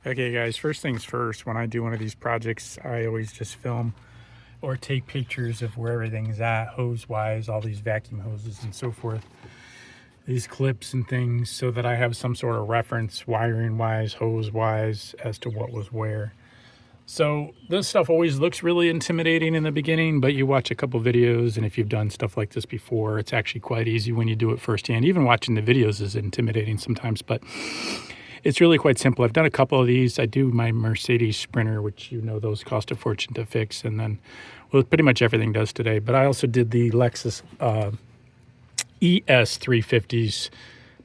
Okay guys, first things first, when I do one of these projects, I always just film or take pictures of where everything's at, hose-wise, all these vacuum hoses and so forth, these clips and things, so that I have some sort of reference, wiring-wise, hose-wise, as to what was where. So this stuff always looks really intimidating in the beginning, but you watch a couple videos, and if you've done stuff like this before, it's actually quite easy when you do it firsthand. Even watching the videos is intimidating sometimes, but it's really quite simple. I've done a couple of these. I do my Mercedes Sprinter, which you know those cost a fortune to fix, and then, well, pretty much everything does today. But I also did the Lexus ES350s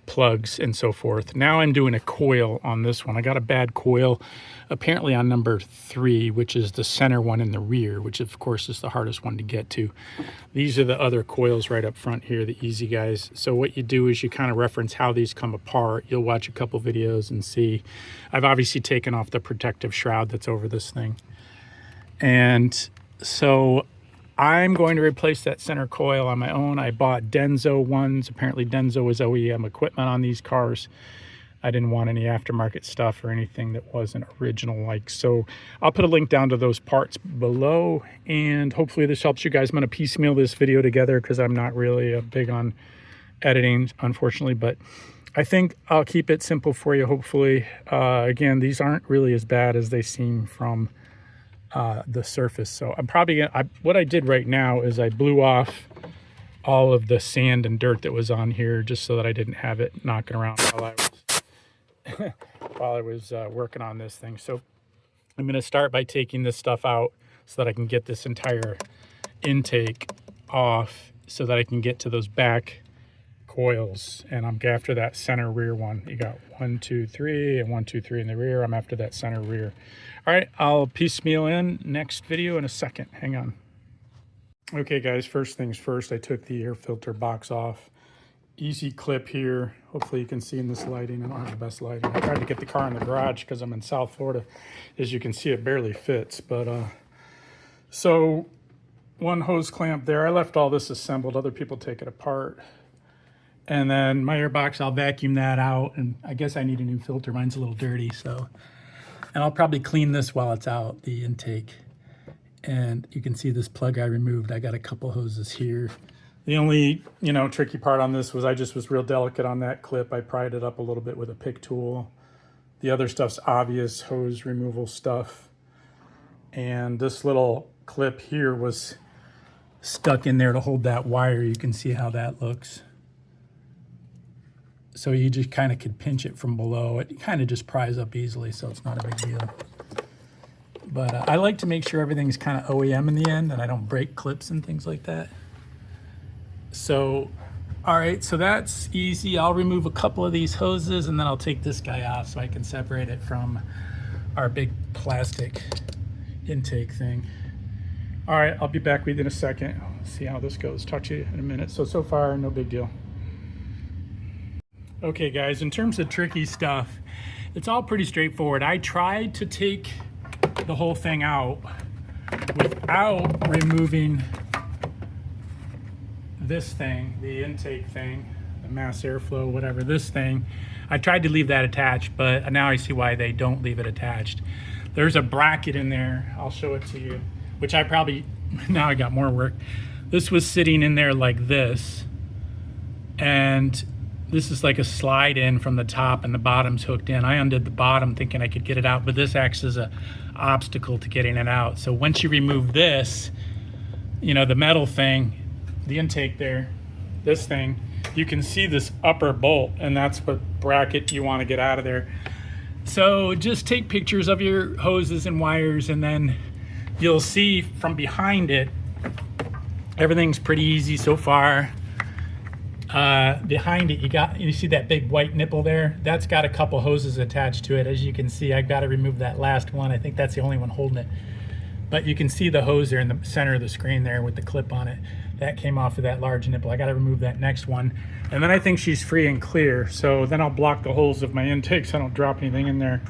plugs and so forth. Now I'm doing a coil on this one. I got a bad coil apparently on number 3, which is the center one in the rear, which of course is the hardest one to get to. These are the other coils right up front here, the easy guys. So what you do is you kind of reference how these come apart. You'll watch a couple videos and see. I've obviously taken off the protective shroud that's over this thing. And so I'm going to replace that center coil on my own. I bought Denso ones. Apparently Denso is OEM equipment on these cars. I didn't want any aftermarket stuff or anything that wasn't original like. So I'll put a link down to those parts below, and hopefully this helps you guys. I'm going to piecemeal this video together because I'm not really big on editing, unfortunately, but I think I'll keep it simple for you, hopefully. Again, these aren't really as bad as they seem from the surface. So I'm probably gonna, what I did right now is I blew off all of the sand and dirt that was on here just so that I didn't have it knocking around while I was working on this thing. So I'm going to start by taking this stuff out so that I can get this entire intake off so that I can get to those back coils. And I'm after that center rear one. You got 1, 2, 3 and 1, 2, 3 in the rear. I'm after that center rear. All right, I'll piecemeal in next video in a second. Hang on. Okay guys, first things first, I took the air filter box off. Easy clip here. Hopefully you can see in this lighting. I don't have the best lighting. I tried to get the car in the garage because I'm in South Florida. As you can see, it barely fits. But so one hose clamp there. I left all this assembled. Other people take it apart. And then my air box, I'll vacuum that out. And I guess I need a new filter. Mine's a little dirty, so. And I'll probably clean this while it's out, the intake. And you can see this plug I removed. I got a couple hoses here. The only, tricky part on this was I just was real delicate on that clip. I pried it up a little bit with a pick tool. The other stuff's obvious hose removal stuff. And this little clip here was stuck in there to hold that wire. You can see how that looks. So you just kind of could pinch it from below. It kind of just pries up easily, so it's not a big deal. But I like to make sure everything's kind of OEM in the end and I don't break clips and things like that. So, all right, so that's easy. I'll remove a couple of these hoses and then I'll take this guy off so I can separate it from our big plastic intake thing. All right, I'll be back with you in a second. See how this goes. Talk to you in a minute. So far, no big deal. Okay, guys, in terms of tricky stuff, it's all pretty straightforward. I tried to take the whole thing out without removing this thing, the intake thing, the mass airflow, whatever, this thing. I tried to leave that attached, but now I see why they don't leave it attached. There's a bracket in there. I'll show it to you, which I probably, now I got more work. This was sitting in there like this, and this is like a slide in from the top and the bottom's hooked in. I undid the bottom thinking I could get it out, but this acts as an obstacle to getting it out. So once you remove this, the metal thing, the intake there, this thing, you can see this upper bolt, and that's what bracket you want to get out of there. So just take pictures of your hoses and wires, and then you'll see from behind it, everything's pretty easy so far. Behind it, you see that big white nipple there? That's got a couple hoses attached to it. As you can see, I've got to remove that last one. I think that's the only one holding it. But you can see the hose there in the center of the screen there with the clip on it. That came off of that large nipple. I got to remove that next one. And then I think she's free and clear. So then I'll block the holes of my intake so I don't drop anything in there.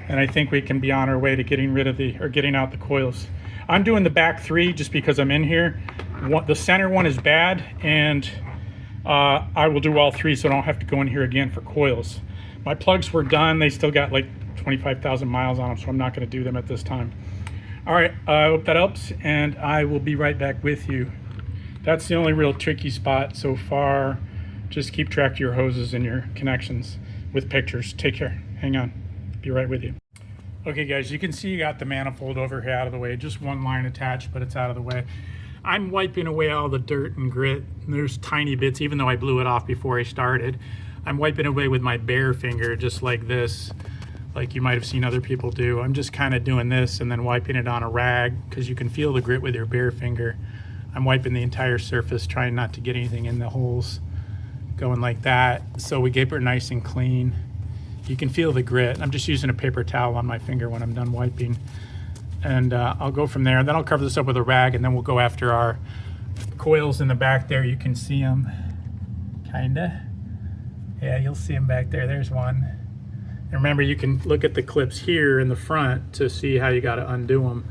And I think we can be on our way to getting rid of getting out the coils. I'm doing the back 3 just because I'm in here. The center one is bad, and I will do all 3 so I don't have to go in here again for coils. My plugs were done. They still got like 25,000 miles on them, so I'm not going to do them at this time. All right, I hope that helps, and I will be right back with you. That's the only real tricky spot so far. Just keep track of your hoses and your connections with pictures. Take care. Hang on. Be right with you. Okay, guys, you can see you got the manifold over here out of the way. Just one line attached, but it's out of the way. I'm wiping away all the dirt and grit. There's tiny bits, even though I blew it off before I started. I'm wiping away with my bare finger, just like this, like you might have seen other people do. I'm just kind of doing this and then wiping it on a rag, because you can feel the grit with your bare finger. I'm wiping the entire surface, trying not to get anything in the holes, going like that, so we get it nice and clean. You can feel the grit. I'm just using a paper towel on my finger when I'm done wiping. And I'll go from there. Then I'll cover this up with a rag, and then we'll go after our coils in the back there. You can see them, kinda. Yeah, you'll see them back there. There's one. And remember, you can look at the clips here in the front to see how you gotta undo them.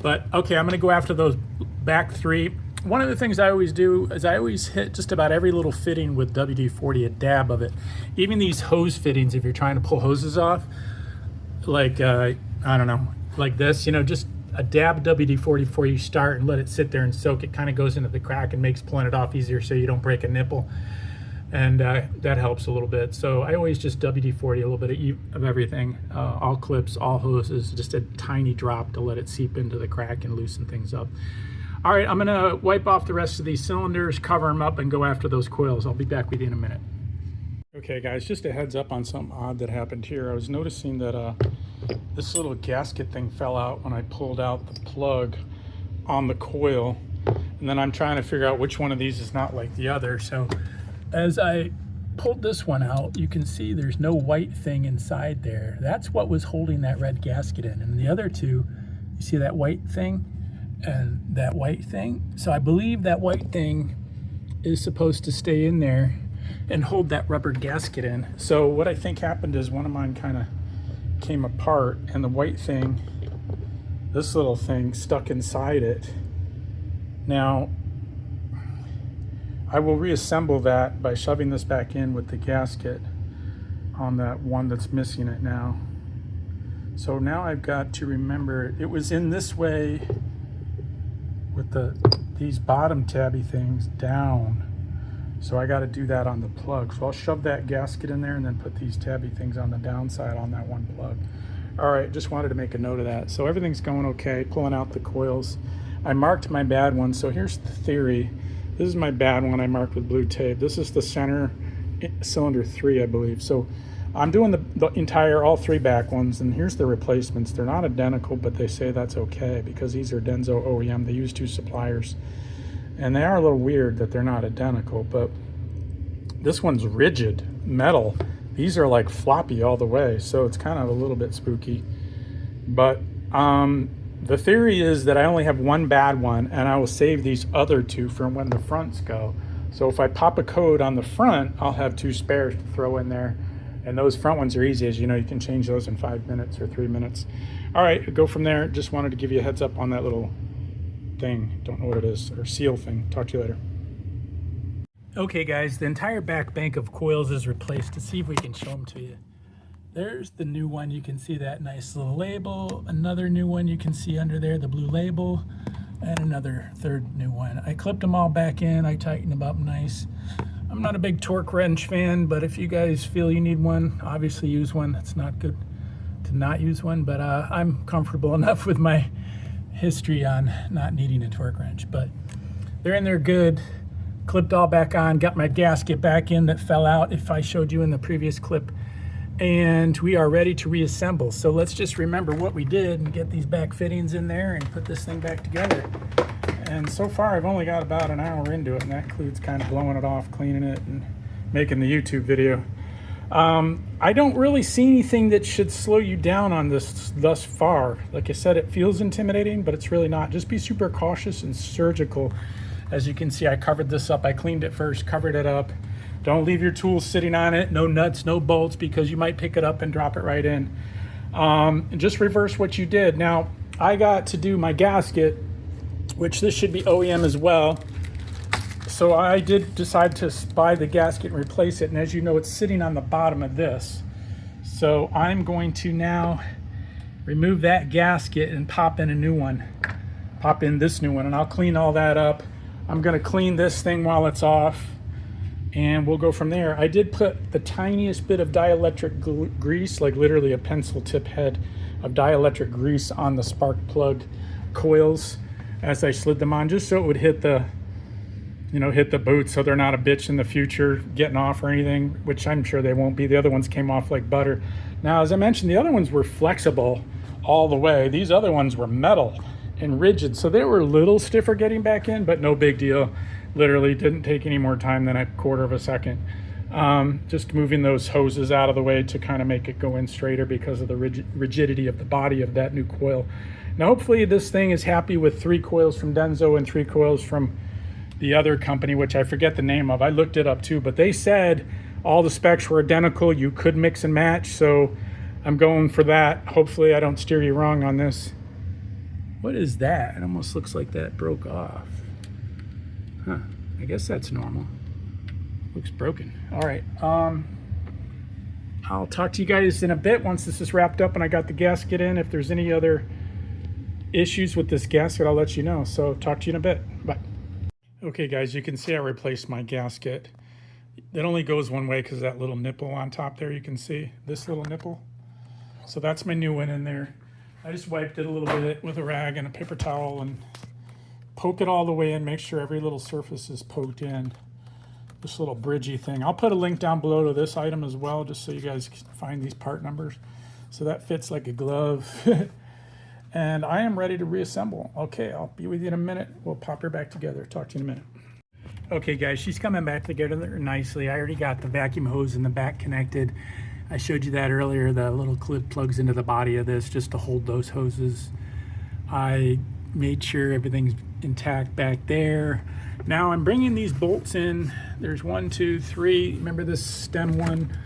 But okay, I'm gonna go after those back three. One of the things I always do is I always hit just about every little fitting with WD-40, a dab of it. Even these hose fittings, if you're trying to pull hoses off, like, I don't know, like this, you know, just a dab of WD-40 before you start and let it sit there and soak. It kind of goes into the crack and makes pulling it off easier so you don't break a nipple. And that helps a little bit. So I always just WD-40 a little bit of everything, all clips, all hoses, just a tiny drop to let it seep into the crack and loosen things up. All right, I'm gonna wipe off the rest of these cylinders, cover them up, and go after those coils. I'll be back with you in a minute. Okay, guys, just a heads up on something odd that happened here. I was noticing that this little gasket thing fell out when I pulled out the plug on the coil, and then I'm trying to figure out which one of these is not like the other. So as I pulled this one out, you can see there's no white thing inside there. That's what was holding that red gasket in. And the other two, you see that white thing and that white thing? So I believe that white thing is supposed to stay in there and hold that rubber gasket in. So what I think happened is one of mine kind of came apart, and the white thing, this little thing, stuck inside it. Now, I will reassemble that by shoving this back in with the gasket on that one that's missing it now. So now I've got to remember it was in this way with these bottom tabby things down. So I got to do that on the plug. So I'll shove that gasket in there and then put these tabby things on the downside on that one plug. All right, just wanted to make a note of that. So everything's going okay, pulling out the coils. I marked my bad one. So here's the theory. This is my bad one I marked with blue tape. This is the center cylinder 3, I believe. So I'm doing the entire, all 3 back ones, and here's the replacements. They're not identical, but they say that's okay because these are Denso OEM. They use 2 suppliers. And they are a little weird that they're not identical, but this one's rigid metal. These are like floppy all the way, so it's kind of a little bit spooky. But the theory is that I only have one bad one, and I will save these other 2 for when the fronts go. So if I pop a code on the front, I'll have 2 spares to throw in there. And those front ones are easy, as you know, you can change those in 5 minutes or 3 minutes. All right, go from there. Just wanted to give you a heads up on that little thing. Don't know what it is, or seal thing. Talk to you later. Okay, guys, the entire back bank of coils is replaced. To see if we can show them to you. There's the new one. You can see that nice little label. Another new one you can see under there, the blue label, and another third new one. I clipped them all back in. I tightened them up nice. I'm not a big torque wrench fan, but if you guys feel you need one, obviously use one. It's not good to not use one, but I'm comfortable enough with my history on not needing a torque wrench. But they're in there good. Clipped all back on, got my gasket back in that fell out if I showed you in the previous clip. And we are ready to reassemble. So let's just remember what we did and get these back fittings in there and put this thing back together. And so far I've only got about an hour into it, and that includes kind of blowing it off, cleaning it, and making the YouTube video. I don't really see anything that should slow you down on this thus far. Like I said, it feels intimidating, but it's really not. Just be super cautious and surgical. As you can see, I covered this up. I cleaned it first, covered it up. Don't leave your tools sitting on it. No nuts, no bolts, because you might pick it up and drop it right in. And just reverse what you did. Now, I got to do my gasket, which this should be OEM as well. So I did decide to buy the gasket and replace it. And as you know, it's sitting on the bottom of this. So I'm going to now remove that gasket and pop in a new one. Pop in this new one, and I'll clean all that up. I'm gonna clean this thing while it's off, and we'll go from there. I did put the tiniest bit of dielectric grease, like literally a pencil tip head of dielectric grease on the spark plug coils as I slid them on, just so it would hit the, you know, hit the boot, so they're not a bitch in the future getting off or anything, which I'm sure they won't be. The other ones came off like butter. Now, as I mentioned, the other ones were flexible all the way. These other ones were metal and rigid, so they were a little stiffer getting back in, but no big deal. Literally didn't take any more time than a quarter of a second. Just moving those hoses out of the way to kind of make it go in straighter because of the rigidity of the body of that new coil. Now, hopefully this thing is happy with 3 coils from Denso and 3 coils from the other company, which I forget the name of. I looked it up too, but they said all the specs were identical. You could mix and match, so I'm going for that. Hopefully I don't steer you wrong on this. What is that? It almost looks like that broke off. Huh, I guess that's normal. Looks broken. All right, I'll talk to you guys in a bit once this is wrapped up and I got the gasket in. If there's any other issues with this gasket, I'll let you know. So talk to you in a bit. Bye. Okay guys, you can see I replaced my gasket. It only goes one way because that little nipple on top there, you can see this little nipple. So that's my new one in there. I just wiped it a little bit with a rag and a paper towel and poke it all the way in, make sure every little surface is poked in. This little bridgey thing. I'll put a link down below to this item as well, just so you guys can find these part numbers. So that fits like a glove. And I am ready to reassemble. Okay, I'll be with you in a minute. We'll pop her back together. Talk to you in a minute. Okay guys, she's coming back together nicely. I already got the vacuum hose in the back connected. I showed you that earlier. The little clip plugs into the body of this just to hold those hoses. I made sure everything's intact back there. Now I'm bringing these bolts in. There's 1, 2, 3. Remember this stem one?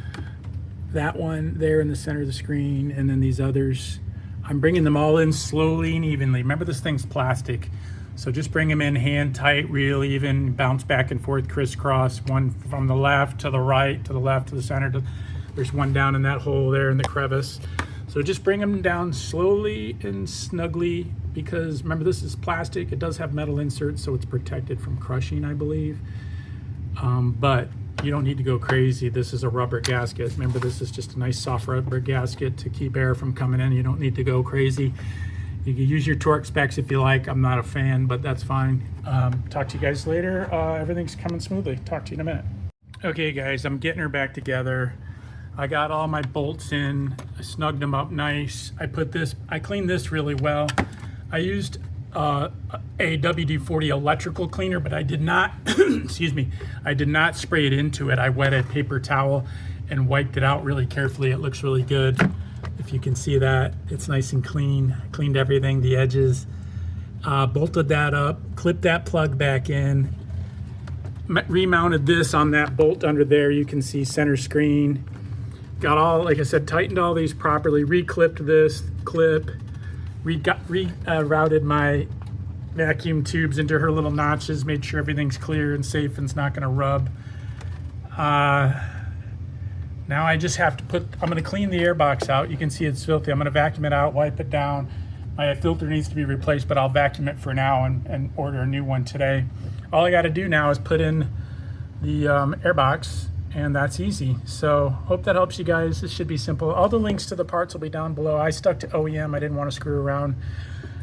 That one there in the center of the screen, and then these others. I'm bringing them all in slowly and evenly. Remember, this thing's plastic, so just bring them in hand tight, real even, bounce back and forth, crisscross, one from the left to the right, to the left to the center. There's one down in that hole there in the crevice. So just bring them down slowly and snugly, because remember, this is plastic. It does have metal inserts, so it's protected from crushing, I believe. But you don't need to go crazy. This is a rubber gasket. Remember, this is just a nice soft rubber gasket to keep air from coming in. You don't need to go crazy. You can use your torque specs if you like. I'm not a fan, but that's fine. Talk to you guys later. Everything's coming smoothly. Talk to you in a minute. Okay guys, I'm getting her back together. I got all my bolts in. I snugged them up nice. I cleaned this really well. I used a WD-40 electrical cleaner, but I did not, excuse me, I did not spray it into it. I wet a paper towel and wiped it out really carefully. It looks really good. If you can see that, it's nice and clean. Cleaned everything, the edges, bolted that up, clipped that plug back in, remounted this on that bolt under there. You can see center screen. Got all, like I said, tightened all these properly, re-clipped this clip, routed my vacuum tubes into her little notches, made sure everything's clear and safe and it's not going to rub. Now I just have to I'm going to clean the air box out. You can see it's filthy. I'm going to vacuum it out, wipe it down. My filter needs to be replaced, but I'll vacuum it for now and order a new one today. All I got to do now is put in the air box, and that's easy. So hope that helps you guys. This should be simple. All the links to the parts will be down below. I stuck to OEM. I didn't want to screw around.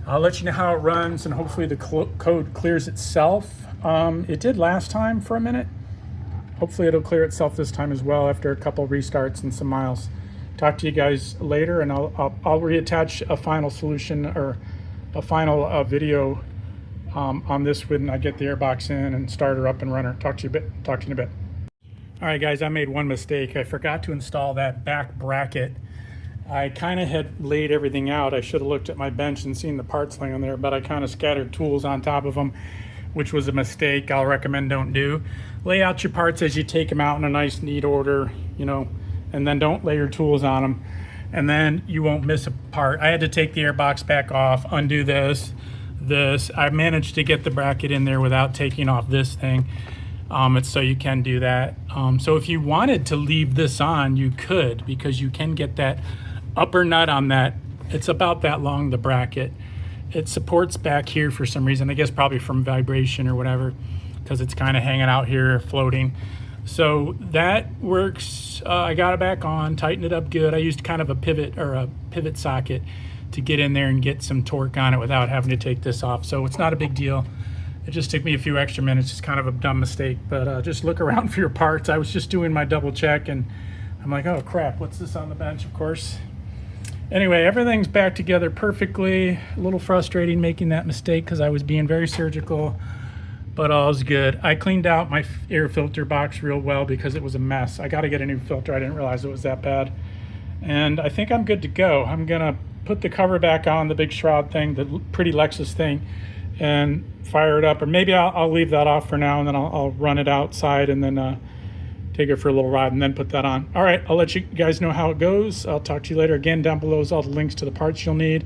I'll let you know how it runs, and hopefully the code clears itself. It did last time for a minute. Hopefully it'll clear itself this time as well after a couple restarts and some miles. Talk to you guys later, and I'll reattach a final solution or a final video on this when I get the airbox in and start her up and run her. Talk to you in a bit. All right guys, I made one mistake. I forgot to install that back bracket. I kind of had laid everything out. I should have looked at my bench and seen the parts laying there, but I kind of scattered tools on top of them, which was a mistake. I'll recommend don't do. Lay out your parts as you take them out in a nice neat order, you know, and then don't lay your tools on them, and then you won't miss a part. I had to take the airbox back off, undo this. I managed to get the bracket in there without taking off this thing. It's so you can do that. So if you wanted to leave this on, you could, because you can get that upper nut on that. It's about that long, the bracket. It supports back here for some reason, I guess probably from vibration or whatever, because it's kind of hanging out here floating. So that works. I got it back on, tightened it up good. I used kind of a pivot socket to get in there and get some torque on it without having to take this off. So it's not a big deal. It just took me a few extra minutes. It's kind of a dumb mistake, but just look around for your parts. I was just doing my double check and I'm like, oh crap, what's this on the bench, of course. Anyway, everything's back together perfectly. A little frustrating making that mistake because I was being very surgical, but all's good. I cleaned out my air filter box real well because it was a mess. I got to get a new filter. I didn't realize it was that bad. And I think I'm good to go. I'm gonna put the cover back on, the big shroud thing, the pretty Lexus thing, and fire it up. Or maybe I'll leave that off for now, and then I'll run it outside and then take it for a little ride and then put that on. All right, I'll let you guys know how it goes. I'll talk to you later. Again, down below is all the links to the parts you'll need.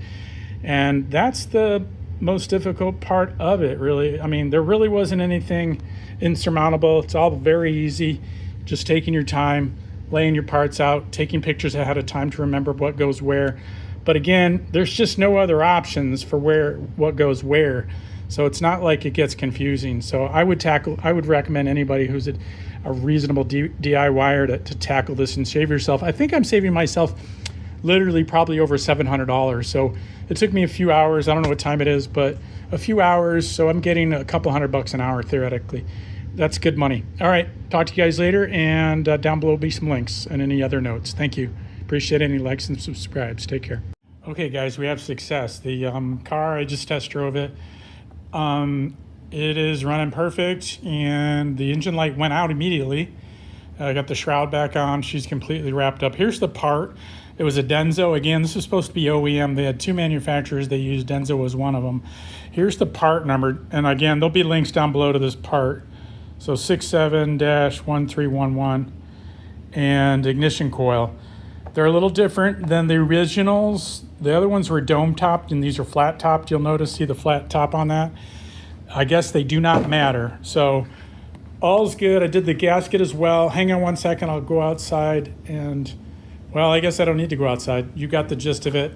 And that's the most difficult part of it, really. I mean, there really wasn't anything insurmountable. It's all very easy. Just taking your time, laying your parts out, taking pictures ahead of time to remember what goes where. But again, there's just no other options for what goes where. So it's not like it gets confusing. So I would recommend anybody who's a reasonable DIYer to tackle this and save yourself. I think I'm saving myself literally probably over $700. So it took me a few hours. I don't know what time it is, but a few hours. So I'm getting a couple $100 an hour theoretically. That's good money. All right, talk to you guys later, and down below will be some links and any other notes. Thank you. Appreciate any likes and subscribes. Take care. Okay, guys, we have success. The car, I just test drove it. It is running perfect, and the engine light went out immediately. I got the shroud back on. She's completely wrapped up. Here's the part. It was a Denso. Again, this is supposed to be OEM. They had two manufacturers they used. Denso was one of them. Here's the part number, and again, there'll be links down below to this part. So 67-1311 and ignition coil. They're a little different than the originals. The other ones were dome topped and these are flat topped. You'll notice, see the flat top on that. I guess they do not matter. So all's good. I did the gasket as well. Hang on one second, I'll go outside and, well, I guess I don't need to go outside. You got the gist of it.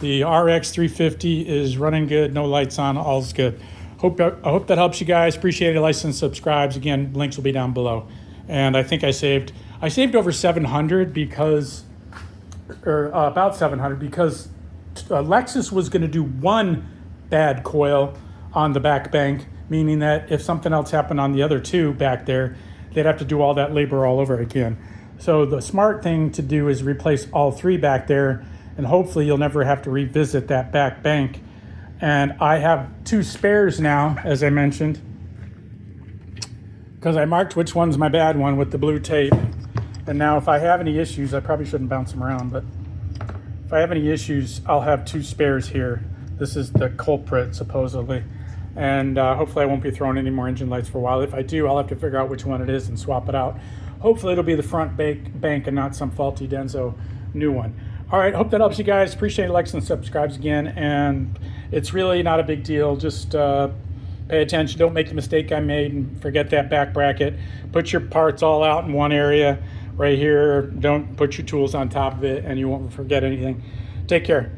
The RX350 is running good, no lights on, all's good. I hope that helps you guys. Appreciate it. Likes and subscribes. Again, links will be down below. And I think I saved over 700 because, or about 700 because Lexus was going to do one bad coil on the back bank, meaning that if something else happened on the other two back there, they'd have to do all that labor all over again. So the smart thing to do is replace all three back there, and hopefully you'll never have to revisit that back bank. And I have two spares now, as I mentioned, because I marked which one's my bad one with the blue tape. And now if I have any issues, I probably shouldn't bounce them around, but if I have any issues, I'll have two spares here. This is the culprit, supposedly. And hopefully I won't be throwing any more engine lights for a while. If I do, I'll have to figure out which one it is and swap it out. Hopefully it'll be the front bank and not some faulty Denso new one. All right, hope that helps you guys. Appreciate likes and subscribes again. And it's really not a big deal. Just pay attention. Don't make the mistake I made and forget that back bracket. Put your parts all out in one area right here. Don't put your tools on top of it and you won't forget anything. Take care.